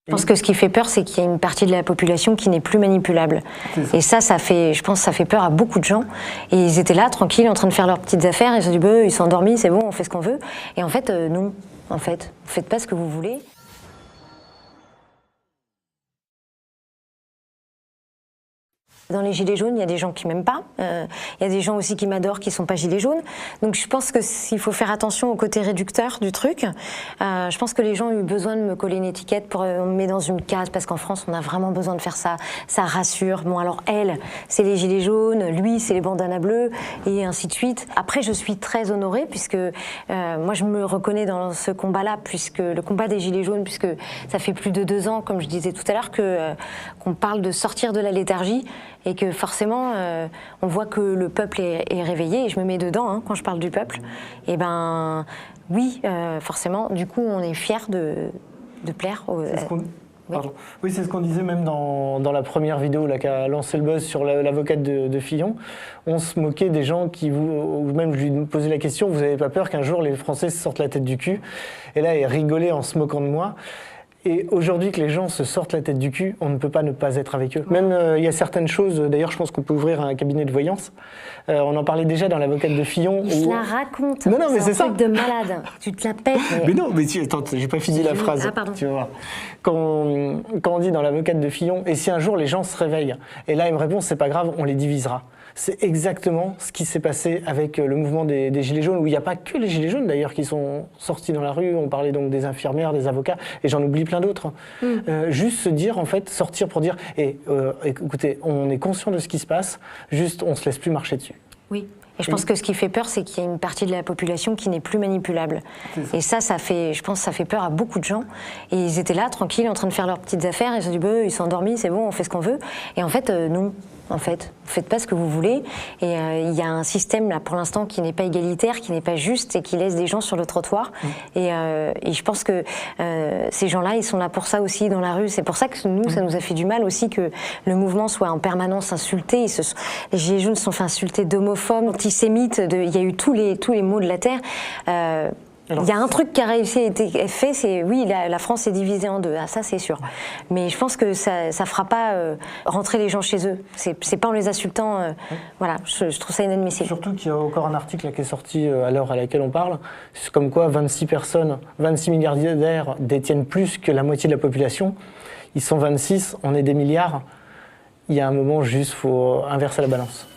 Je pense que ce qui fait peur, c'est qu'il y a une partie de la population qui n'est plus manipulable. Et ça fait, je pense que ça fait peur à beaucoup de gens. Et ils étaient là, tranquilles, en train de faire leurs petites affaires. Ils se sont dit, ils sont endormis, c'est bon, on fait ce qu'on veut. Et en fait, non. En fait, vous faites pas ce que vous voulez. Dans les gilets jaunes, il y a des gens qui m'aiment pas. Il y a des gens aussi qui m'adorent, qui sont pas gilets jaunes. Donc je pense que s'il faut faire attention au côté réducteur du truc. Je pense que les gens ont eu besoin de me coller une étiquette pour me mettre dans une case, parce qu'en France, on a vraiment besoin de faire ça. Ça rassure. Bon, alors elle, c'est les gilets jaunes, lui, c'est les bandanas bleus, et ainsi de suite. Après, je suis très honorée, puisque moi, je me reconnais dans ce combat-là, puisque le combat des gilets jaunes, puisque ça fait plus de 2 ans, comme je disais tout à l'heure, qu'on parle de sortir de la léthargie. Et que forcément, on voit que le peuple est réveillé, et je me mets dedans quand je parle du peuple. Et ben oui, forcément, du coup, on est fiers de plaire aux... Oui, c'est ce qu'on disait même dans la première vidéo là, qui a lancé le buzz sur l'avocate de Fillon. On se moquait des gens qui ou même je lui posais la question, vous n'avez pas peur qu'un jour les Français se sortent la tête du cul? Et là, elle rigolait en se moquant de moi. Et aujourd'hui que les gens se sortent la tête du cul, on ne peut pas ne pas être avec eux. Même il y a certaines choses, d'ailleurs je pense qu'on peut ouvrir un cabinet de voyance. On en parlait déjà dans l'avocate de Fillon. Il se la raconte, non, mais c'est un truc de malade, tu te la pètes. Mais non, mais attends, j'ai pas fini la phrase. Ah, pardon. Tu vas voir. Quand on dit dans l'avocate de Fillon, et si un jour les gens se réveillent? Et là il me répond, c'est pas grave, on les divisera. C'est exactement ce qui s'est passé avec le mouvement des Gilets jaunes, où il n'y a pas que les Gilets jaunes d'ailleurs qui sont sortis dans la rue. On parlait donc des infirmières, des avocats, et j'en oublie plein d'autres. Juste se dire, en fait, sortir pour dire, écoutez, on est conscient de ce qui se passe, juste on se laisse plus marcher dessus. Oui. Et je pense que ce qui fait peur, c'est qu'il y a une partie de la population qui n'est plus manipulable. Et ça fait, je pense que ça fait peur à beaucoup de gens. Et ils étaient là, tranquilles, en train de faire leurs petites affaires, et ils se sont dit, ils sont endormis, c'est bon, on fait ce qu'on veut. Et en fait, non. En fait, vous faites pas ce que vous voulez. Et il y a un système là pour l'instant qui n'est pas égalitaire, qui n'est pas juste, et qui laisse des gens sur le trottoir. Et je pense que ces gens-là, ils sont là pour ça aussi dans la rue. C'est pour ça que nous, ça nous a fait du mal aussi que le mouvement soit en permanence insulté. Les Gilets jaunes se sont fait insulter d'homophobes, antisémites. Il y a eu tous les maux de la terre. Il y a un truc qui a réussi à être fait, c'est oui, la France est divisée en deux, ça c'est sûr. Mais je pense que ça fera pas rentrer les gens chez eux. C'est pas en les insultant, voilà, je trouve ça inadmissible. Surtout qu'il y a encore un article là, qui est sorti à l'heure à laquelle on parle, c'est comme quoi 26 milliardaires détiennent plus que la moitié de la population. Ils sont 26, on est des milliards. Il y a un moment juste, faut inverser la balance.